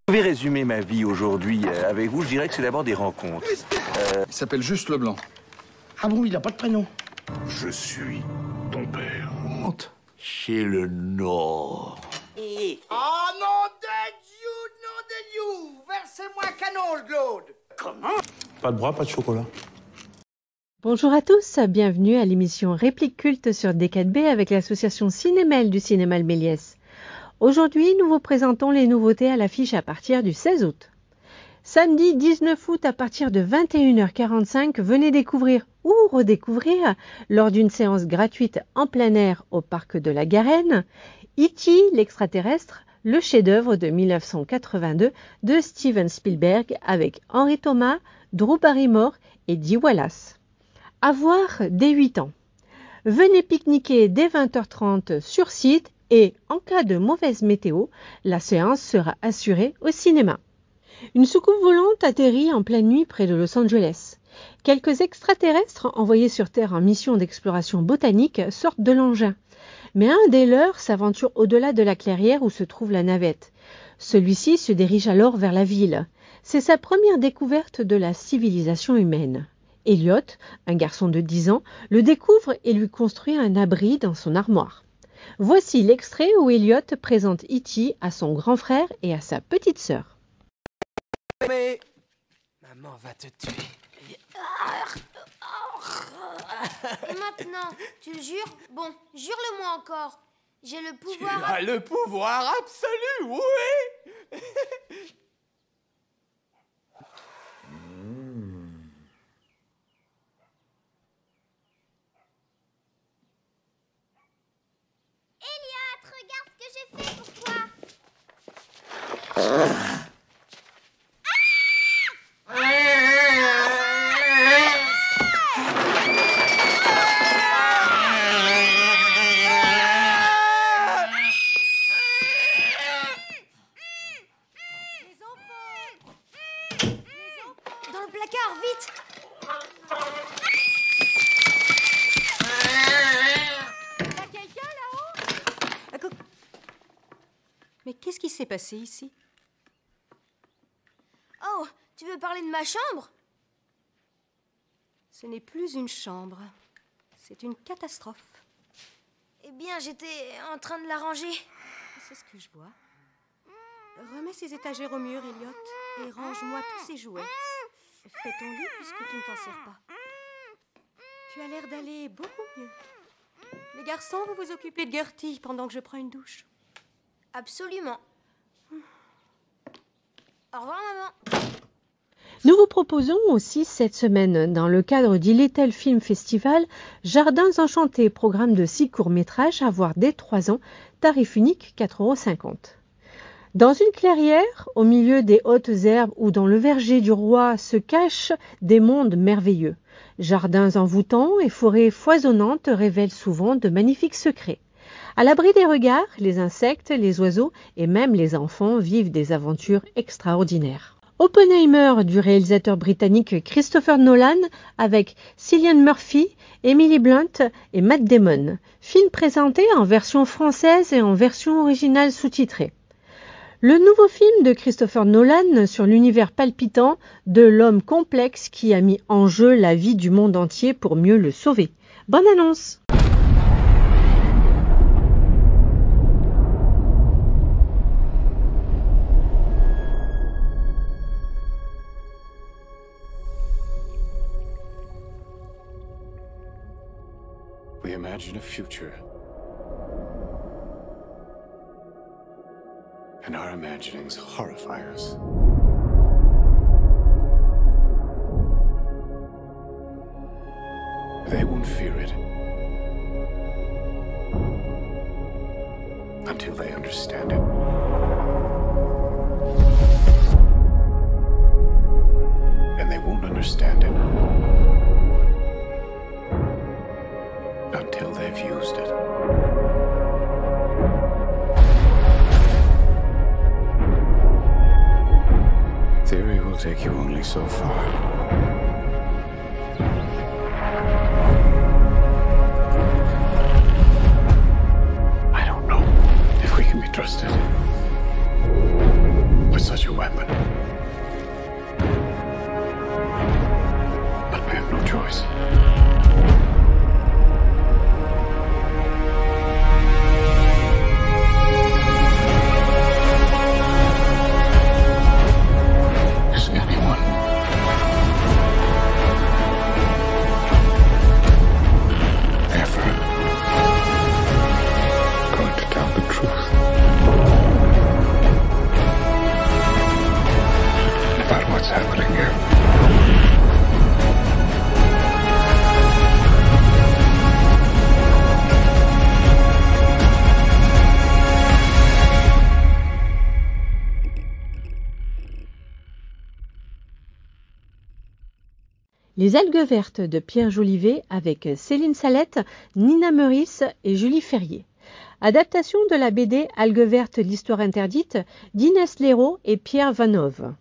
Je vais résumer ma vie aujourd'hui avec vous. Je dirais que c'est d'abord des rencontres. Il s'appelle Juste Leblanc. Ah bon, il n'a pas de prénom. Je suis ton père. Honte. C'est le Nord. Oh nom de Dieu, versez-moi un canon, Claude. Comment? Pas de bras, pas de chocolat. Bonjour à tous, bienvenue à l'émission Réplique culte sur D4B avec l'association Cinémel du Cinéma Le Méliès. Aujourd'hui, nous vous présentons les nouveautés à l'affiche à partir du 16 août. Samedi 19 août à partir de 21h45, venez découvrir ou redécouvrir, lors d'une séance gratuite en plein air au parc de la Garenne, E.T. l'extraterrestre, le chef-d'œuvre de 1982 de Steven Spielberg avec Henry Thomas, Drew Barrymore et Dee Wallace. À voir dès 8 ans. Venez pique-niquer dès 20h30 sur site et, en cas de mauvaise météo, la séance sera assurée au cinéma. Une soucoupe volante atterrit en pleine nuit près de Los Angeles. Quelques extraterrestres envoyés sur Terre en mission d'exploration botanique sortent de l'engin. Mais un des leurs s'aventure au-delà de la clairière où se trouve la navette. Celui-ci se dirige alors vers la ville. C'est sa première découverte de la civilisation humaine. Elliot, un garçon de 10 ans, le découvre et lui construit un abri dans son armoire. Voici l'extrait où Elliot présente E.T. à son grand frère et à sa petite sœur. Mais maman va te tuer. Et maintenant, tu le jures? Bon, jure-le-moi encore. J'ai le pouvoir... Tu as le pouvoir absolu, oui. Elliot, regarde ce que j'ai fait pour toi. Dans le placard, vite! Y'a quelqu'un là-haut? Mais qu'est-ce qui s'est passé ici? Oh, tu veux parler de ma chambre? Ce n'est plus une chambre. C'est une catastrophe. Eh bien, j'étais en train de la ranger. C'est ce que je vois. Remets ces étagères au mur, Elliot, et range-moi tous ces jouets. Fais ton lit puisque tu ne t'en sers pas. Tu as l'air d'aller beaucoup mieux. Les garçons, vous vous occupez de Gertie pendant que je prends une douche. Absolument. Au revoir, maman. Nous vous proposons aussi cette semaine, dans le cadre du Little Film Festival, Jardins Enchantés, programme de 6 courts-métrages à voir dès 3 ans, tarif unique 4,50 €. Dans une clairière, au milieu des hautes herbes ou dans le verger du roi se cachent des mondes merveilleux. Jardins envoûtants et forêts foisonnantes révèlent souvent de magnifiques secrets. À l'abri des regards, les insectes, les oiseaux et même les enfants vivent des aventures extraordinaires. Oppenheimer du réalisateur britannique Christopher Nolan avec Cillian Murphy, Emily Blunt et Matt Damon. Film présenté en version française et en version originale sous-titrée. Le nouveau film de Christopher Nolan sur l'univers palpitant de l'homme complexe qui a mis en jeu la vie du monde entier pour mieux le sauver. Bonne annonce! We imagine a future. And our imaginings horrify us. They won't fear it until they understand it. And they won't understand it until they've used it. Theory will take you only so far. I don't know if we can be trusted with such a weapon. Les algues vertes de Pierre Jolivet avec Céline Salette, Nina Meurice et Julie Ferrier. Adaptation de la BD Algues vertes, l'histoire interdite d'Inès Léraud et Pierre Vanove.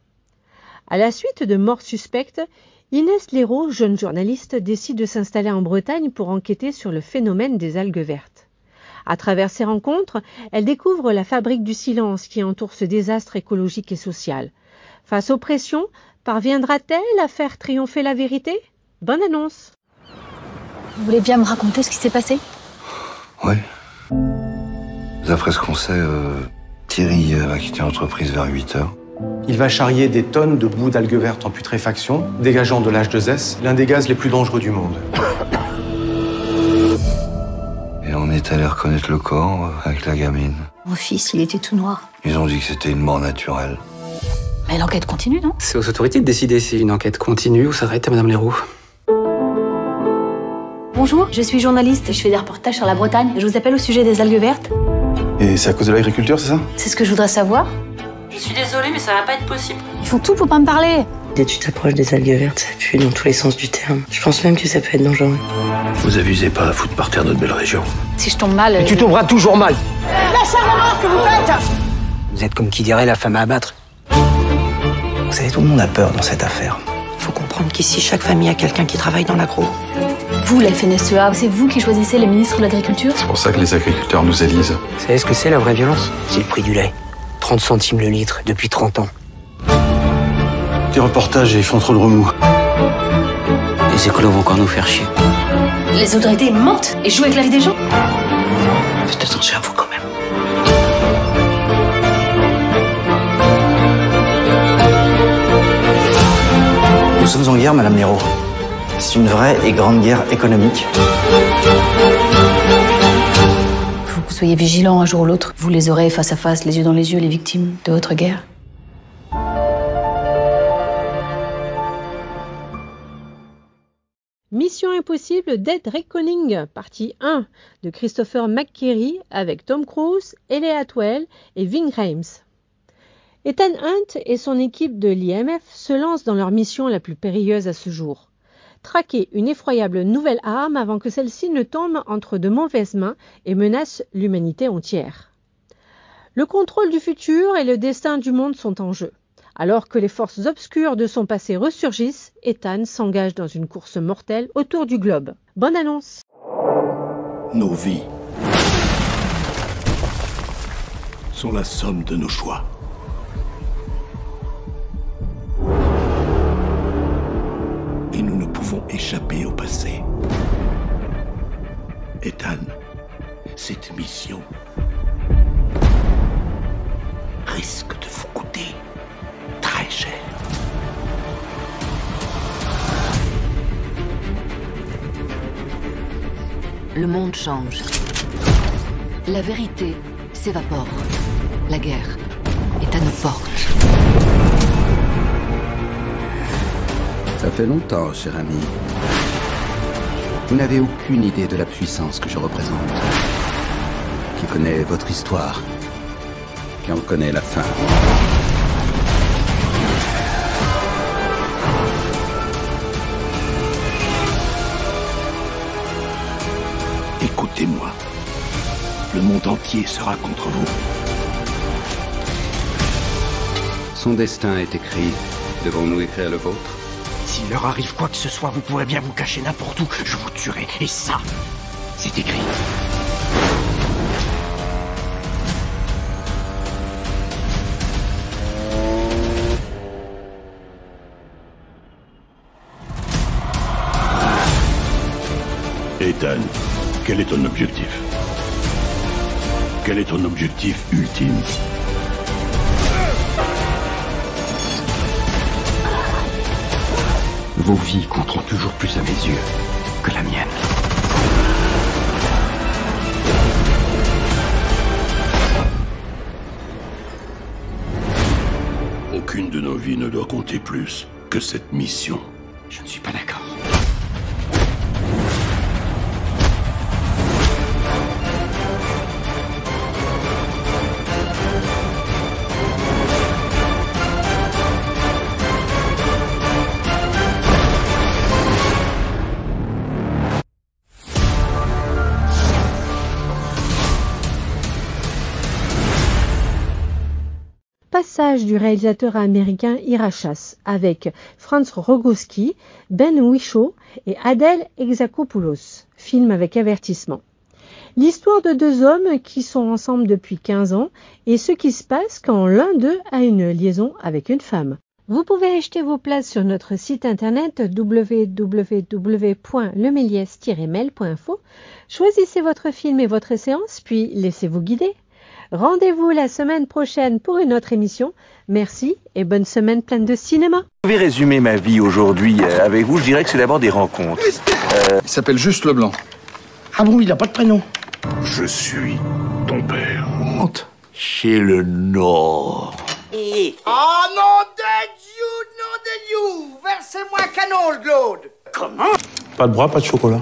À la suite de morts suspectes, Inès Léraud, jeune journaliste, décide de s'installer en Bretagne pour enquêter sur le phénomène des algues vertes. À travers ces rencontres, elle découvre la fabrique du silence qui entoure ce désastre écologique et social. Face aux pressions, parviendra-t-elle à faire triompher la vérité? Bonne annonce! Vous voulez bien me raconter ce qui s'est passé? Oui. D'après ce qu'on sait, Thierry va quitter l'entreprise vers 8 heures. Il va charrier des tonnes de bouts d'algues vertes en putréfaction, dégageant de l'H2S, l'un des gaz les plus dangereux du monde. Et on est allé reconnaître le corps avec la gamine. Mon fils, il était tout noir. Ils ont dit que c'était une mort naturelle. Mais l'enquête continue, non? C'est aux autorités de décider si une enquête continue ou s'arrête à Madame Léraud. Bonjour, je suis journaliste et je fais des reportages sur la Bretagne. Je vous appelle au sujet des algues vertes. Et c'est à cause de l'agriculture, c'est ça? C'est ce que je voudrais savoir. Je suis désolée, mais ça va pas être possible. Ils font tout pour pas me parler. Dès que tu t'approches des algues vertes, ça pue dans tous les sens du terme. Je pense même que ça peut être dangereux. Vous abusez pas à foutre par terre notre belle région. Si je tombe mal... Mais tu tomberas toujours mal. Lâchez-moi ce que vous faites! Vous êtes comme qui dirait la femme à abattre. Vous savez, tout le monde a peur dans cette affaire. Faut comprendre qu'ici, chaque famille a quelqu'un qui travaille dans l'agro. Vous, la FNSEA, c'est vous qui choisissez les ministres de l'Agriculture? C'est pour ça que les agriculteurs nous élisent. Vous savez ce que c'est la vraie violence? C'est le prix du lait. 30 centimes le litre depuis 30 ans. Tes reportages, ils font trop de remous. Les écolos vont encore nous faire chier. Les autorités mentent et jouent avec la vie des gens. Faites attention à vous quand même. Nous sommes en guerre, Madame Léraud. C'est une vraie et grande guerre économique. Faut que vous soyez vigilants un jour ou l'autre. Vous les aurez face à face, les yeux dans les yeux, les victimes de votre guerre. Mission impossible Dead Reckoning, partie 1, de Christopher McQuarrie avec Tom Cruise, Hayley Atwell et Ving Rhames. Ethan Hunt et son équipe de l'IMF se lancent dans leur mission la plus périlleuse à ce jour. Traquer une effroyable nouvelle arme avant que celle-ci ne tombe entre de mauvaises mains et menace l'humanité entière. Le contrôle du futur et le destin du monde sont en jeu. Alors que les forces obscures de son passé ressurgissent, Ethan s'engage dans une course mortelle autour du globe. Bonne annonce! Nos vies sont la somme de nos choix. Et nous ne pouvons échapper au passé. Ethan, cette mission risque de vous coûter très cher. Le monde change. La vérité s'évapore. La guerre est à nos portes. Ça fait longtemps, cher ami. Vous n'avez aucune idée de la puissance que je représente. Qui connaît votre histoire, qui en connaît la fin. Écoutez-moi. Le monde entier sera contre vous. Son destin est écrit. Devons-nous écrire le vôtre? S'il leur arrive quoi que ce soit, vous pourrez bien vous cacher n'importe où. Je vous tuerai. Et ça, c'est écrit. Ethan, quel est ton objectif? Quel est ton objectif ultime? Vos vies compteront toujours plus à mes yeux que la mienne. Aucune de nos vies ne doit compter plus que cette mission. Je ne suis pas d'accord. Passage du réalisateur américain Ira Chas avec Franz Rogowski, Ben Whishaw et Adèle Exarchopoulos. Film avec avertissement. L'histoire de deux hommes qui sont ensemble depuis 15 ans et ce qui se passe quand l'un d'eux a une liaison avec une femme. Vous pouvez acheter vos places sur notre site internet www.lemelies-mail.info. Choisissez votre film et votre séance, puis laissez-vous guider. Rendez-vous la semaine prochaine pour une autre émission. Merci et bonne semaine pleine de cinéma. Je vais résumer ma vie aujourd'hui avec vous. Je dirais que c'est d'abord des rencontres. Il s'appelle juste Leblanc. Ah bon, il n'a pas de prénom? Je suis ton père. Honte. Chez le Nord. Oh nom de Dieu, Versez-moi un canon, le Claude. Pas de bras, pas de chocolat.